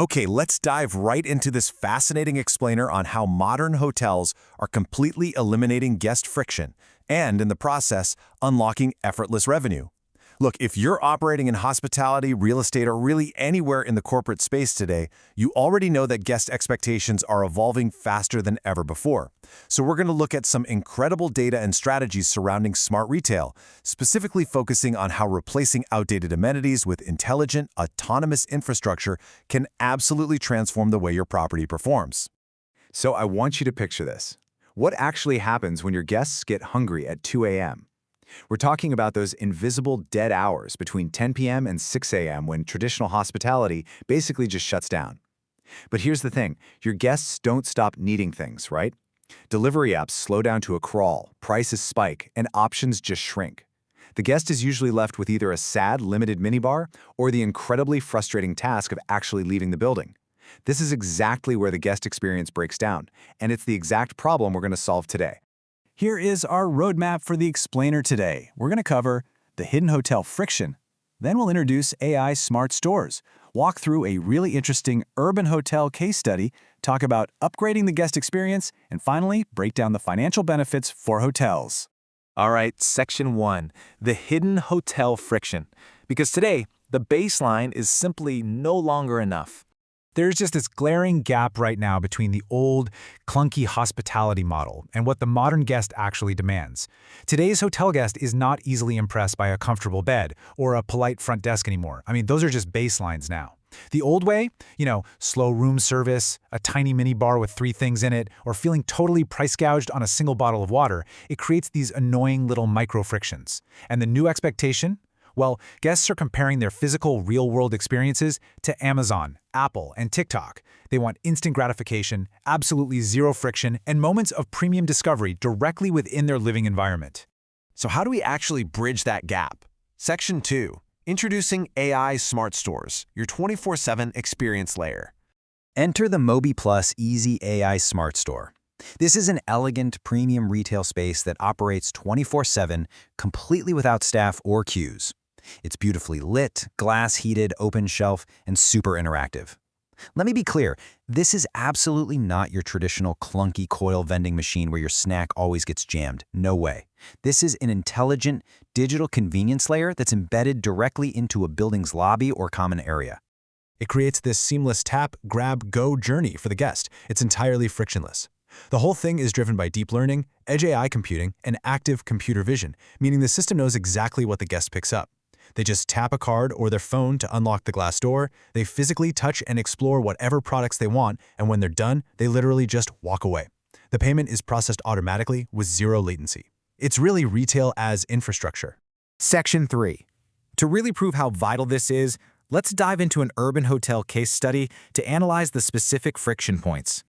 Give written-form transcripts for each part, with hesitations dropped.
Okay, let's dive right into this fascinating explainer on how modern hotels are completely eliminating guest friction and, in the process, unlocking effortless revenue. Look, if you're operating in hospitality, real estate, or really anywhere in the corporate space today, you already know that guest expectations are evolving faster than ever before. So we're going to look at some incredible data and strategies surrounding smart retail, specifically focusing on how replacing outdated amenities with intelligent, autonomous infrastructure can absolutely transform the way your property performs. So I want you to picture this. What actually happens when your guests get hungry at 2 a.m.? We're talking about those invisible dead hours between 10 p.m. and 6 a.m. when traditional hospitality basically just shuts down. But here's the thing, your guests don't stop needing things, right? Delivery apps slow down to a crawl, prices spike, and options just shrink. The guest is usually left with either a sad, limited minibar or the incredibly frustrating task of actually leaving the building. This is exactly where the guest experience breaks down, and it's the exact problem we're going to solve today. Here is our roadmap for the explainer today. We're going to cover the hidden hotel friction. Then we'll introduce AI smart stores, walk through a really interesting urban hotel case study, talk about upgrading the guest experience, and finally, break down the financial benefits for hotels. All right, section 1, the hidden hotel friction. Because today, the baseline is simply no longer enough. There's just this glaring gap right now between the old, clunky hospitality model and what the modern guest actually demands. Today's hotel guest is not easily impressed by a comfortable bed or a polite front desk anymore. I mean, those are just baselines now. The old way, slow room service, a tiny mini bar with 3 things in it, or feeling totally price gouged on a single bottle of water, it creates these annoying little micro frictions. And the new expectation? Well, guests are comparing their physical, real-world experiences to Amazon, Apple, and TikTok. They want instant gratification, absolutely zero friction, and moments of premium discovery directly within their living environment. So how do we actually bridge that gap? Section 2, introducing AI smart stores, your 24/7 experience layer. Enter the Mobi Plus Easy AI Smart Store. This is an elegant, premium retail space that operates 24/7, completely without staff or queues. It's beautifully lit, glass-heated, open shelf, and super interactive. Let me be clear, this is absolutely not your traditional clunky coil vending machine where your snack always gets jammed. No way. This is an intelligent, digital convenience layer that's embedded directly into a building's lobby or common area. It creates this seamless tap, grab, go journey for the guest. It's entirely frictionless. The whole thing is driven by deep learning, edge AI computing, and active computer vision, meaning the system knows exactly what the guest picks up. They just tap a card or their phone to unlock the glass door, they physically touch and explore whatever products they want, and when they're done, they literally just walk away. The payment is processed automatically with zero latency. It's really retail as infrastructure. Section 3. To really prove how vital this is, let's dive into an urban hotel case study to analyze the specific friction points.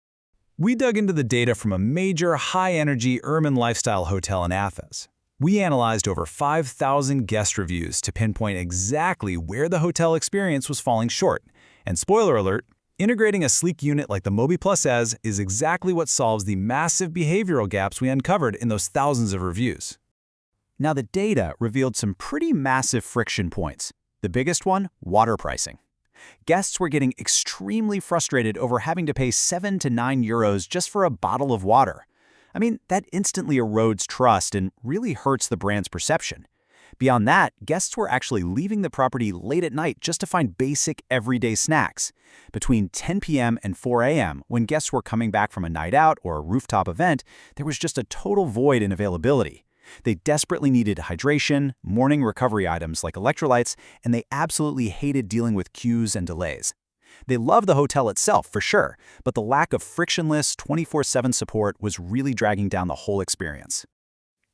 We dug into the data from a major high-energy urban lifestyle hotel in Athens. We analyzed over 5,000 guest reviews to pinpoint exactly where the hotel experience was falling short. And spoiler alert, integrating a sleek unit like the Mobi Plus Ez is exactly what solves the massive behavioral gaps we uncovered in those thousands of reviews. Now, the data revealed some pretty massive friction points. The biggest one, water pricing. Guests were getting extremely frustrated over having to pay 7 to 9 euros just for a bottle of water. I mean, that instantly erodes trust and really hurts the brand's perception. Beyond that, guests were actually leaving the property late at night just to find basic everyday snacks. Between 10 p.m. and 4 a.m., when guests were coming back from a night out or a rooftop event, there was just a total void in availability. They desperately needed hydration, morning recovery items like electrolytes, and they absolutely hated dealing with queues and delays. They loved the hotel itself, for sure, but the lack of frictionless 24/7 support was really dragging down the whole experience.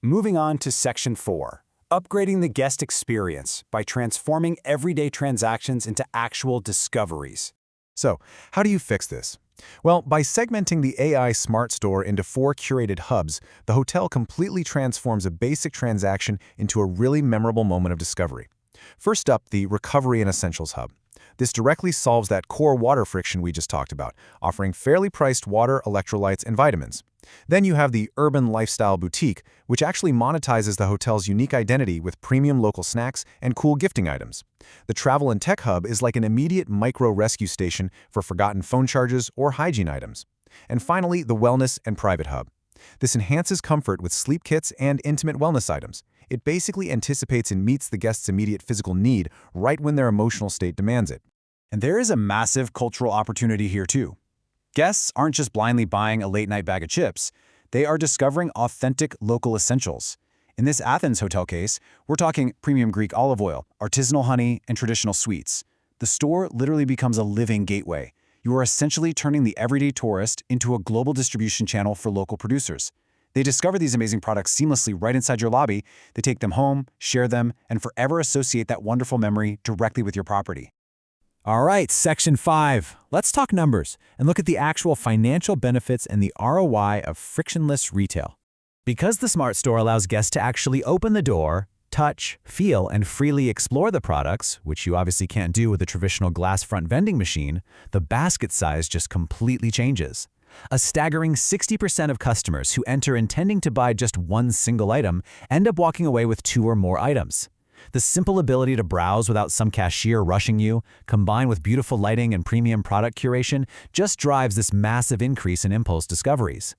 Moving on to Section 4, upgrading the guest experience by transforming everyday transactions into actual discoveries. So, how do you fix this? Well, by segmenting the AI Smart Store into 4 curated hubs, the hotel completely transforms a basic transaction into a really memorable moment of discovery. First up, the Recovery and Essentials Hub. This directly solves that core water friction we just talked about, offering fairly priced water, electrolytes, and vitamins. Then you have the urban lifestyle boutique, which actually monetizes the hotel's unique identity with premium local snacks and cool gifting items. The travel and tech hub is like an immediate micro-rescue station for forgotten phone charges or hygiene items. And finally, the wellness and private hub. This enhances comfort with sleep kits and intimate wellness items. It basically anticipates and meets the guest's immediate physical need right when their emotional state demands it. And there is a massive cultural opportunity here too. Guests aren't just blindly buying a late-night bag of chips. They are discovering authentic local essentials. In this Athens hotel case, we're talking premium Greek olive oil, artisanal honey, and traditional sweets. The store literally becomes a living gateway. You are essentially turning the everyday tourist into a global distribution channel for local producers. They discover these amazing products seamlessly right inside your lobby. They take them home, share them, and forever associate that wonderful memory directly with your property. All right, Section 5. Let's talk numbers and look at the actual financial benefits and the ROI of frictionless retail. Because the Smart Store allows guests to actually open the door, touch, feel, and freely explore the products, which you obviously can't do with a traditional glass front vending machine, the basket size just completely changes. A staggering 60% of customers who enter intending to buy just one single item end up walking away with 2 or more items. The simple ability to browse without some cashier rushing you, combined with beautiful lighting and premium product curation, just drives this massive increase in impulse discoveries.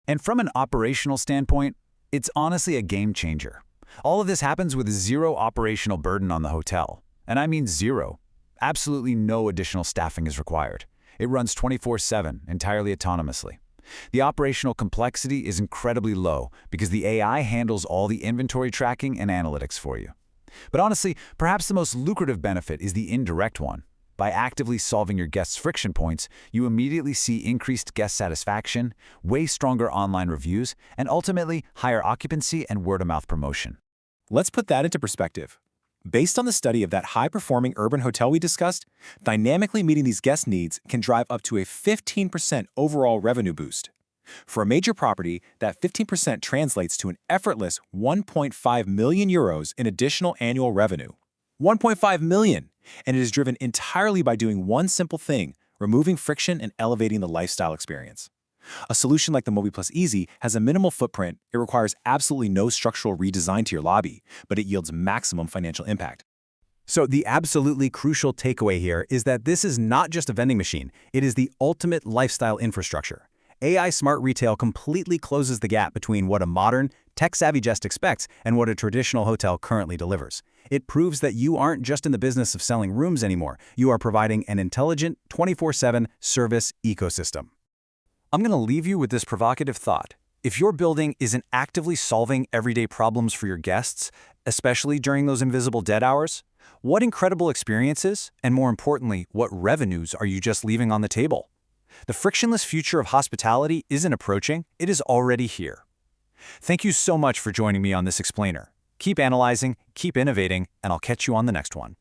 And from an operational standpoint, it's honestly a game changer. All of this happens with zero operational burden on the hotel. And I mean zero. Absolutely no additional staffing is required. It runs 24/7, entirely autonomously. The operational complexity is incredibly low because the AI handles all the inventory tracking and analytics for you. But honestly, perhaps the most lucrative benefit is the indirect one. By actively solving your guests' friction points, you immediately see increased guest satisfaction, way stronger online reviews, and ultimately higher occupancy and word-of-mouth promotion. Let's put that into perspective. Based on the study of that high-performing urban hotel we discussed, dynamically meeting these guest needs can drive up to a 15% overall revenue boost. For a major property, that 15% translates to an effortless 1.5 million euros in additional annual revenue. 1.5 million! And it is driven entirely by doing one simple thing, removing friction and elevating the lifestyle experience. A solution like the Mobi Plus Easy has a minimal footprint, it requires absolutely no structural redesign to your lobby, but it yields maximum financial impact. So the absolutely crucial takeaway here is that this is not just a vending machine, it is the ultimate lifestyle infrastructure. AI Smart Retail completely closes the gap between what a modern, tech-savvy guest expects and what a traditional hotel currently delivers. It proves that you aren't just in the business of selling rooms anymore. You are providing an intelligent, 24/7 service ecosystem. I'm going to leave you with this provocative thought. If your building isn't actively solving everyday problems for your guests, especially during those invisible dead hours, what incredible experiences, and more importantly, what revenues are you just leaving on the table? The frictionless future of hospitality isn't approaching, it is already here. Thank you so much for joining me on this explainer. Keep analyzing, keep innovating, and I'll catch you on the next one.